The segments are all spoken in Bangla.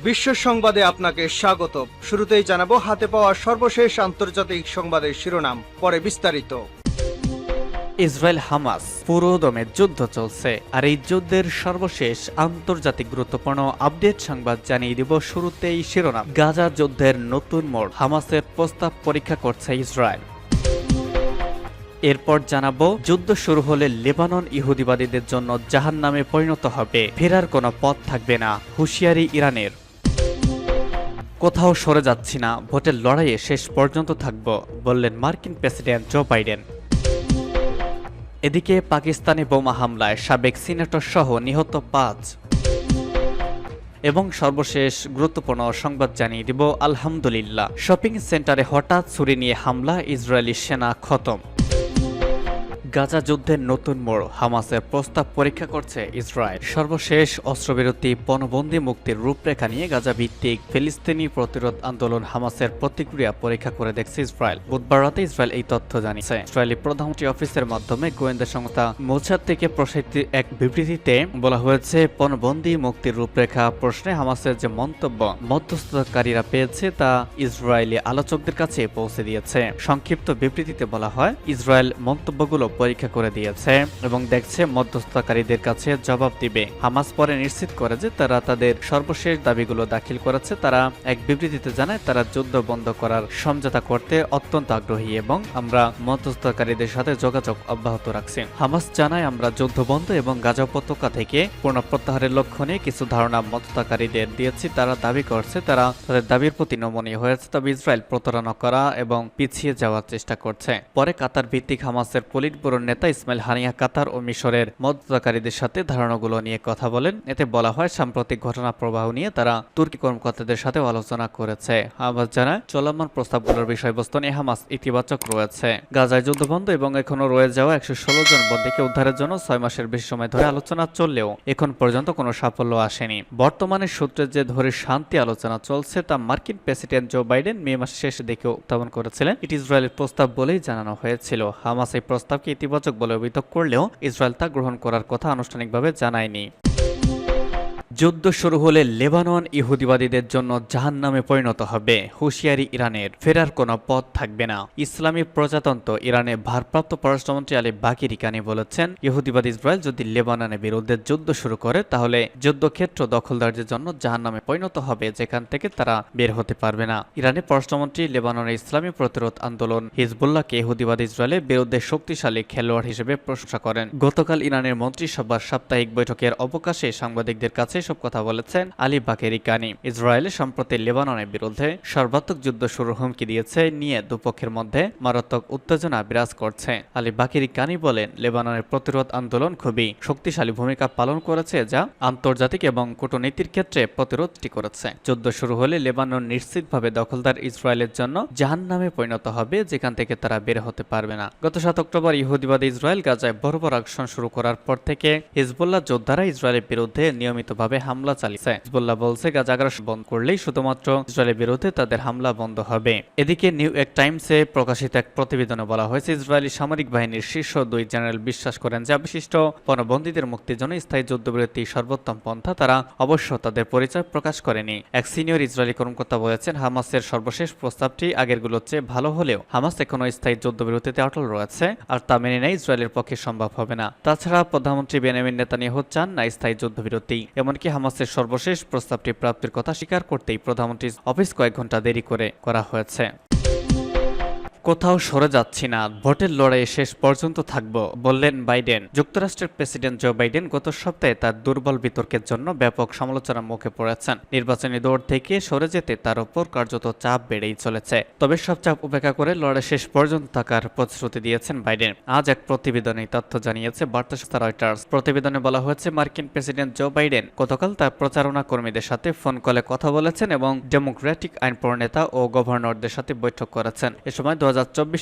বিশ্ব সংবাদে আপনাকে স্বাগত। শুরুতেই জানাবো হাতে পাওয়া সর্বশেষ আন্তর্জাতিক সংবাদের শিরোনাম, পরে বিস্তারিত। ইসরায়েল হামাস পুরোদমে যুদ্ধ চলছে, আর এই যুদ্ধের সর্বশেষ আন্তর্জাতিক গুরুত্বপূর্ণ আপডেট সংবাদ জানিয়ে দিব। শুরুতেই শিরোনাম, গাজা যুদ্ধের নতুন মোড়, হামাসের প্রস্তাব পরীক্ষা করছে ইসরায়েল। এরপর জানাবো, যুদ্ধ শুরু হলে লেবানন ইহুদিবাদীদের জন্য জাহান্নামে পরিণত হবে, ফেরার কোনো পথ থাকবে না, হুঁশিয়ারি ইরানের। কোথাও সরে যাচ্ছি না, ভোটের লড়াইয়ে শেষ পর্যন্ত থাকব, বললেন মার্কিন প্রেসিডেন্ট জো বাইডেন। এদিকে পাকিস্তানি বোমা হামলায় সাবেক সিনেটর সহ নিহত 5। এবং সর্বশেষ গুরুত্বপূর্ণ সংবাদ জানিয়ে দিব, আলহামদুলিল্লাহ, শপিং সেন্টারে হঠাৎ ছুরি নিয়ে হামলা, ইসরায়েলি সেনা খতম। গাজা যুদ্ধের নতুন মোড়, হামাসের প্রস্তাব পরীক্ষা করছে ইসরায়েল। সর্বশেষ অস্ত্রবিরতি, পণবন্দি মুক্তির রূপরেখা নিয়ে গাজা ভিত্তিক ফিলিস্তিনি প্রতিরোধ আন্দোলন হামাসের প্রতিক্রিয়া পরীক্ষা করে দেখছে ইসরায়েল। বুধবার রাতে ইসরায়েল এই তথ্য জানিয়েছে। ইসরায়েলি প্রধানমন্ত্রী অফিসের মাধ্যমে গোয়েন্দা সংস্থা মোসাদ থেকে প্রসারিত এক বিবৃতিতে বলা হয়েছে, পণবন্দি মুক্তির রূপরেখা প্রশ্নে হামাসের যে মন্তব্য মধ্যস্থতাকারীরা পেয়েছে তা ইসরায়েলি আলোচকদের কাছে পৌঁছে দিয়েছে। সংক্ষিপ্ত বিবৃতিতে বলা হয়, ইসরায়েল মন্তব্যগুলো পরীক্ষা করে দিয়েছে এবং দেখছে মধ্যস্থতাকারীদের কাছে জবাব দিবে। হামাস পরে নিশ্চিত করে যে তারা তাদের সর্বশেষ দাবিগুলো দাখিল করেছে। তারা এক বিবৃতিতে জানায়, তারা যুদ্ধ বন্ধ করার সমঝোতা করতে অত্যন্ত আগ্রহী এবং আমরা মধ্যস্থতাকারীদের সাথে যোগাযোগ অব্যাহত রাখছি। হামাস জানায়, আমরা যুদ্ধ বন্ধ এবং গাজা উপত্যকা থেকে পূর্ণ প্রত্যাহারের লক্ষ্য নিয়ে কিছু ধারণা মধ্যস্থতাকারীদের দিয়েছি। তারা দাবি করছে তারা তাদের দাবির প্রতি নমনীয় হয়েছে, তবে ইসরায়েল প্রতারণা করা এবং পিছিয়ে যাওয়ার চেষ্টা করছে। পরে কাতার ভিত্তিক হামাসের পলিট ব্যুরোর নেতা ইসমাইল হানিয়া কাতার ও মিশরের মধ্যস্থতাকারীদের সাথে ধারণাগুলো নিয়ে কথা বলেন। এতে বলা হয়, সাম্প্রতিক ঘটনা প্রবাহ নিয়ে তারা তুর্কি কর্মকর্তাদের সাথে আলোচনা করেছে। হামাস জানায়, চলমান প্রস্তাবগুলোর বিষয়বস্তু নিয়ে হামাস ইতিবাচক রয়েছে। গাজায় যুদ্ধবন্ধ এবং এখনো রয়ে যাওয়া 116 জন বন্দীকে উদ্ধারের জন্য 6 মাসের বেশি সময় ধরে আলোচনা চললেও এখন পর্যন্ত কোনো সাফল্য আসেনি। বর্তমানে সূত্রে যে ধরে শান্তি আলোচনা চলছে তা মার্কিন প্রেসিডেন্ট জো বাইডেন মে মাসের শেষে দিকে উত্থাপন করেছিলেন। এটি ইসরায়েলের প্রস্তাব বলেই জানানো হয়েছিল। হামাস এই প্রস্তাবকে ইতিবাচক বলে অভিযোগ করলেও ইসরায়েল তা গ্রহণ করার কথা আনুষ্ঠানিকভাবে জানায়নি। যুদ্ধ শুরু হলে লেবানন ইহুদিবাদীদের জন্য জাহান্নামে পরিণত হবে, হুঁশিয়ারি ইরানের, ফেরার কোনো পথ থাকবে না। ইসলামী প্রজাতন্ত্র ইরানের ভারপ্রাপ্ত পররাষ্ট্রমন্ত্রী আলী বাকির কানি বলেছেন, ইহুদিবাদী ইসরায়েল যদি লেবাননের বিরুদ্ধে যুদ্ধ শুরু করে তাহলে যুদ্ধক্ষেত্র দখলদারদের জন্য জাহান্নামে পরিণত হবে, যেখান থেকে তারা বের হতে পারবে না। ইরানের পররাষ্ট্রমন্ত্রী লেবাননের ইসলামী প্রতিরোধ আন্দোলন হিজবুল্লাহকে ইহুদিবাদী ইসরায়েলের বিরুদ্ধে শক্তিশালী খেলোয়াড় হিসেবে প্রশংসা করেন। গতকাল ইরানের মন্ত্রিসভার সাপ্তাহিক বৈঠকের অবকাশে সাংবাদিকদের কাছে সব কথা বলেছেন আলী বাকেরি কানি। ইসরায়েল সম্প্রতি লেবাননের বিরুদ্ধে সর্বাত্মক যুদ্ধ শুরুর হুমকি দিয়েছে নিয়ে দুপক্ষের মধ্যে মারাত্মক উত্তেজনা বিরাজ করছে। আলী বাকেরি কানি বলেন, লেবাননের প্রতিরোধ আন্দোলন খুবই শক্তিশালী ভূমিকা পালন করেছে, যা আন্তর্জাতিক এবং কূটনীতির ক্ষেত্রে প্রতিরোধটি করেছে। যুদ্ধ শুরু হলে লেবানন নিশ্চিতভাবে দখলদার ইসরায়েলের জন্য জাহান্নামে পরিণত হবে, যেখান থেকে তারা বের হতে পারবে না। গত 7 অক্টোবর ইহুদিবাদী ইসরায়েল গাজায় বর্বর আগ্রাসন শুরু করার পর থেকে হিজবুল্লাহ যোদ্ধারা ইসরায়েলের বিরুদ্ধে নিয়মিতভাবে হামলা চালিয়েছে। হিজবুল্লাহ বলছে, গাজা আগ্রাসন বন্ধ করলেই শুধুমাত্র ইসরায়েলের বিরুদ্ধে তাদের হামলা বন্ধ হবে। এদিকে নিউ ইয়র্ক টাইমসে প্রকাশিত এক প্রতিবেদনে বলা হয়েছে, ইসরায়েলি সামরিক বাহিনীর শীর্ষ 2 জেনারেল বিশ্বাস করেন যে বিশিষ্ট পণবন্দীদের মুক্তির জন্য স্থায়ী যুদ্ধবিরতি সর্বোত্তম পন্থা। তারা অবশ্য তাদের পরিচয় প্রকাশ করেনি। এক সিনিয়র ইসরায়েলি কর্মকর্তা বলেছেন, হামাসের সর্বশেষ প্রস্তাবটি আগেরগুলোর চেয়ে ভালো হলেও হামাস এখনো স্থায়ী যুদ্ধবিরতিতে অটল রয়েছে, আর তা মেনে নেয় ইসরায়েলের পক্ষে সম্ভব হবে না। তাছাড়া প্রধানমন্ত্রী বেনিয়ামিন নেতানিয়াহু চান না স্থায়ী যুদ্ধবিরতি। এমনকি হামাসের সর্বশেষ প্রস্তাবটি প্রাপ্তির কথা স্বীকার করতেই প্রধানমন্ত্রীর অফিস কয়েক ঘন্টা দেরি করা হয়েছে। কোথাও সরে যাচ্ছি না, ভোটের লড়াইয়ে শেষ পর্যন্ত থাকব, বললেন বাইডেন। যুক্তরাষ্ট্রের প্রেসিডেন্ট জো বাইডেন গত সপ্তাহে তার দুর্বল বিতর্কের জন্য ব্যাপক সমালোচনার মুখে পড়েছেন। নির্বাচনী দৌড় থেকে সরে যেতে তার উপর কার্যত চাপ বেড়েই চলেছে। তবে সব চাপ উপেক্ষা করে লড়াই শেষ পর্যন্ত থাকার প্রতিশ্রুতি দিয়েছেন বাইডেন। আজ এক প্রতিবেদনে তথ্য জানিয়েছে বার্তা সংস্থা রয়টার্স। প্রতিবেদনে বলা হয়েছে, মার্কিন প্রেসিডেন্ট জো বাইডেন গতকাল তার প্রচারণা কর্মীদের সাথে ফোন কলে কথা বলেছেন এবং ডেমোক্রেটিক আইন প্রণেতা ও গভর্নরদের সাথে বৈঠক করেছেন। এ সময়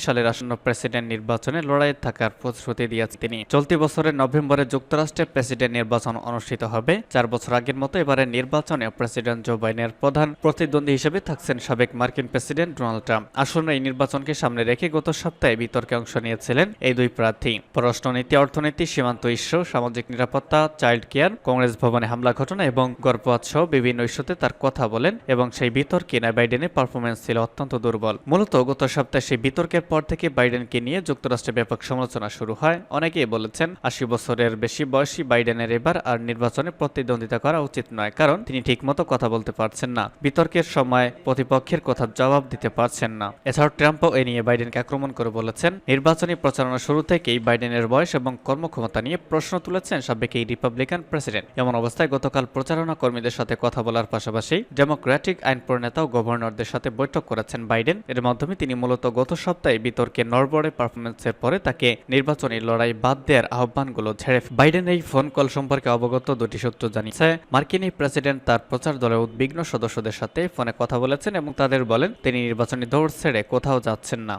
সালের আসন্ন প্রেসিডেন্ট নির্বাচনে লড়াইয়ে থাকার প্রতিশ্রুতি দিয়েছেন তিনি। চলতি বছরের নভেম্বরে যুক্তরাষ্ট্রে প্রেসিডেন্ট নির্বাচন অনুষ্ঠিত হবে। 4 বছর আগের মতো এবারের নির্বাচনে প্রেসিডেন্ট জো বাইডেনের প্রধান প্রতিদ্বন্দ্বী হিসেবে থাকছেন সাবেক মার্কিন প্রেসিডেন্ট ডোনাল্ড ট্রাম্প। আসন্ন এই নির্বাচনকে সামনে রেখে গত সপ্তাহে বিতর্কে অংশ নিয়েছিলেন এই দুই প্রার্থী। পররাষ্ট্রনীতি, অর্থনীতি, সীমান্ত ইস্যু, সামাজিক নিরাপত্তা, চাইল্ড কেয়ার, কংগ্রেস ভবনে হামলা ঘটনা এবং গর্ভপাত সহ বিভিন্ন ইস্যুতে তার কথা বলেন এবং সেই বিতর্কে বাইডেনের পারফরমেন্স ছিল অত্যন্ত দুর্বল। মূলত গত সপ্তাহে সেই বিতর্কের পর থেকে বাইডেনকে নিয়ে যুক্তরাষ্ট্রে ব্যাপক সমালোচনা শুরু হয়। অনেকেই বলেছেন 80 বছরের বেশি বয়সী বাইডেনের এবার আর নির্বাচনে প্রতিদ্বন্দ্বিতা করা উচিত নয়, কারণ তিনি ঠিকমতো কথা বলতে পারছেন না, বিতর্কের সময় প্রতিপক্ষের কথা জবাব দিতে পারছেন না। এছাড়াও ট্রাম্পও এ নিয়ে বাইডেনকে আক্রমণ করে বলেছেন, নির্বাচনী প্রচারণা শুরু থেকেই বাইডেনের বয়স এবং কর্মক্ষমতা নিয়ে প্রশ্ন তুলেছেন সাবেক এই রিপাবলিকান প্রেসিডেন্ট। এমন অবস্থায় গতকাল প্রচারণা কর্মীদের সাথে কথা বলার পাশাপাশি ডেমোক্রেটিক আইন প্রণেতা ও গভর্নরদের সাথে বৈঠক করেছেন বাইডেন। এর মাধ্যমে তিনি মূলত গত সপ্তাহে বিতর্কে নড়বড়ে পারফরমেন্সের পরে তাকে নির্বাচনী লড়াই বাদ দেওয়ার আহ্বানগুলো ঝেড়ে বাইডেন এই ফোন কল সম্পর্কে অবগত দুটি সূত্র জানিয়েছে। মার্কিন এই প্রেসিডেন্ট তার প্রচার দলের উদ্বিগ্ন সদস্যদের সাথে ফোনে কথা বলেছেন এবং তাদের বলেন তিনি নির্বাচনী দৌড় ছেড়ে কোথাও যাচ্ছেন না।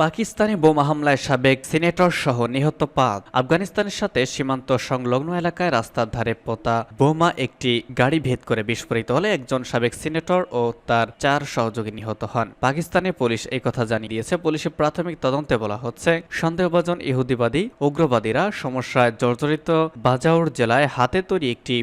পাকিস্তানি বোমা হামলায় সাবেক সিনেটর সহ নিহত 5। আফগানিস্তানের সাথে সীমান্ত সংলগ্ন এলাকায় রাস্তার ধারে পোতা বোমা একটি গাড়ি ভেদ করে বিস্ফোরিত হলে একজন সাবেক সিনেটর ও তার 4 সহযোগী নিহত হন। পাকিস্তানের পুলিশ এই কথা জানিয়ে দিয়েছে। পুলিশের প্রাথমিক তদন্তে বলা হচ্ছে, সন্দেহভাজন ইহুদিবাদী উগ্রবাদীরা সমস্যায় জর্জরিত বাজাউর জেলায় হাতে তৈরি একটি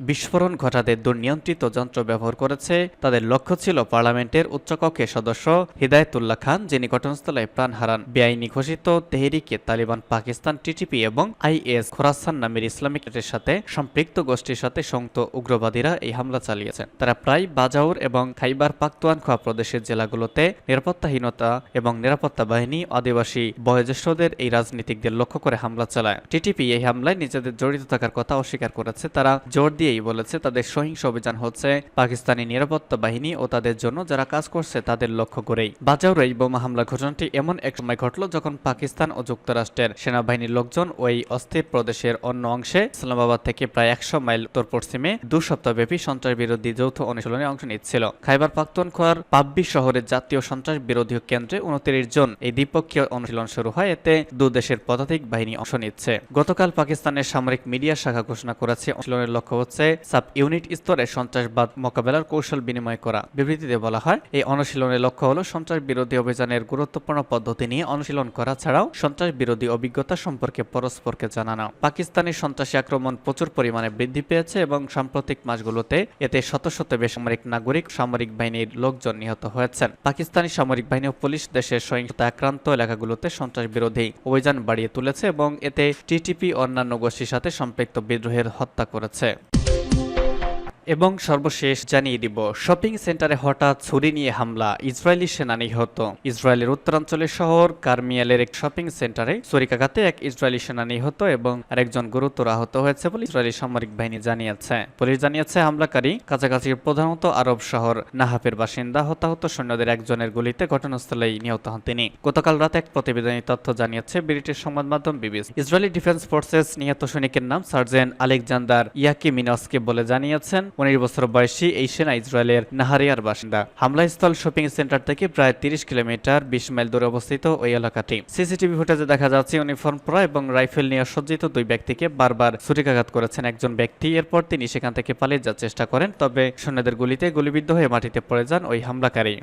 বিস্ফোরণ ঘটাতে দুর্নিয়ন্ত্রিত যন্ত্র ব্যবহার করেছে। তাদের লক্ষ্য ছিল পার্লামেন্টের উচ্চকক্ষের সদস্য হিদায়তুল্লাহ খান, যিনি ঘটনাস্থলে প্রাণ হারান। বেআইনি ঘোষিত তেহরিকে তালিবান পাকিস্তান টিটিপি এবং আইএস খোরাসান নামের ইসলামিক স্টেটের সাথে সম্পৃক্ত গোষ্ঠীর সাথে সংযুক্ত উগ্রবাদীরা এই হামলা চালিয়েছেন। তারা প্রায় বাজাউর এবং খাইবার পাখতুনখোয়া প্রদেশের জেলাগুলোতে নিরাপত্তাহীনতা এবং নিরাপত্তা বাহিনী, আদিবাসী বয়োজ্যেষ্ঠদের এই রাজনীতিকদের লক্ষ্য করে হামলা চালায়। টিটিপি এই হামলায় নিজেদের জড়িত থাকার কথা অস্বীকার করেছে। তারা জোর দিয়েই বলেছে তাদের সহিংস অভিযান হচ্ছে পাকিস্তানি নিরাপত্তা বাহিনী ও তাদের জন্য যারা কাজ করছে তাদের লক্ষ্য করেই। বাজাউর এই বোমা হামলা ঘটনাটি এমন এক সময় ঘটল যখন পাকিস্তান ও যুক্তরাষ্ট্রের সেনাবাহিনীর লোকজন ওই অস্থির প্রদেশের অন্য অংশে ইসলামাবাদ থেকে প্রায় 100 মাইল উত্তর পশ্চিমে 2 সপ্তাহব্যাপী সন্ত্রাস বিরোধী যৌথ অনুশীলনে অংশ নিচ্ছিল। খাইবার পাখতুনখোয়ার পাব্বি শহরের জাতীয় সন্ত্রাস বিরোধী কেন্দ্রে 29 জন এই দ্বিপক্ষীয় অনুশীলন শুরু হয়। এতে 2 দেশের পদাতিক বাহিনী অংশ নিচ্ছে। গতকাল পাকিস্তানের সামরিক মিডিয়া শাখা ঘোষণা করেছে অনুশীলনের লক্ষ্য হচ্ছে সাব ইউনিট স্তরে সন্ত্রাসবাদ মোকাবেলার কৌশল বিনিময় করা। বিবৃতিতে বলা হয়, এই অনুশীলনের লক্ষ্য হল সন্ত্রাস বিরোধী অভিযানের গুরুত্বপূর্ণ পদ্ধতি নিয়ে অনুশীলন করা ছাড়াও সন্ত্রাস বিরোধী অভিজ্ঞতা সম্পর্কে পরস্পরকে জানানো। পাকিস্তানি সন্ত্রাসী আক্রমণ প্রচুর পরিমাণে বৃদ্ধি পেয়েছে এবং সাম্প্রতিক মাসগুলোতে এতে শত শত বেসামরিক নাগরিক, সামরিক বাহিনীর লোকজন নিহত হয়েছেন। পাকিস্তানি সামরিক বাহিনী ও পুলিশ দেশের সহিংসতা আক্রান্ত এলাকাগুলোতে সন্ত্রাস বিরোধী অভিযান বাড়িয়ে তুলেছে এবং এতে টিটিপি অন্যান্য গোষ্ঠীর সাথে সম্পৃক্ত বিদ্রোহের হত্যা করেছে। এবং সর্বশেষ জানিয়ে দিব, শপিং সেন্টারে হঠাৎ ছুরি নিয়ে হামলা, ইসরায়েলি সেনা নিহত। ইসরায়েলের উত্তরাঞ্চলের শহর কারমিয়ালের এক শপিং সেন্টারে ছুরিকাঘাতে এক ইসরায়েলি সেনা নিহত এবং আরেকজন গুরুতর আহত হয়েছে বলে ইসরায়েলি সামরিক বাহিনী জানিয়েছে। পুলিশ জানিয়েছে হামলাকারী কাছাকাছি প্রধানত আরব শহর নাহাফের বাসিন্দা। হতাহত সৈন্যদের একজনের গুলিতে ঘটনাস্থলেই নিহত হন তিনি। গতকাল রাতে এক প্রতিবেদনী তথ্য জানিয়েছে ব্রিটিশ সংবাদ মাধ্যম বিবিসি। ইসরায়েলি ডিফেন্স ফোর্সেস নিহত সৈনিকের নাম সার্জেন্ট আলেকজান্ডার ইয়াকিমিনস্কি বলে জানিয়েছেন। 19 বছর বয়সী এই সেনা ইসরায়েলের নাহারিয়ার বাসিন্দা। হামলাস্থল শপিং সেন্টার থেকে প্রায় 30 কিলোমিটার 20 মাইল দূরে অবস্থিত ওই এলাকাটি। সিসিটিভি ফুটেজে দেখা যাচ্ছে ইউনিফর্ম পরা এবং রাইফেল নিয়ে সজ্জিত 2 ব্যক্তিকে বারবার ছুরিকাঘাত করেছেন একজন ব্যক্তি। এরপর তিনি সেখান থেকে পালিয়ে যাওয়ার চেষ্টা করেন, তবে সৈন্যদের গুলিতে গুলিবিদ্ধ হয়ে মাটিতে পড়ে যান ওই হামলাকারী।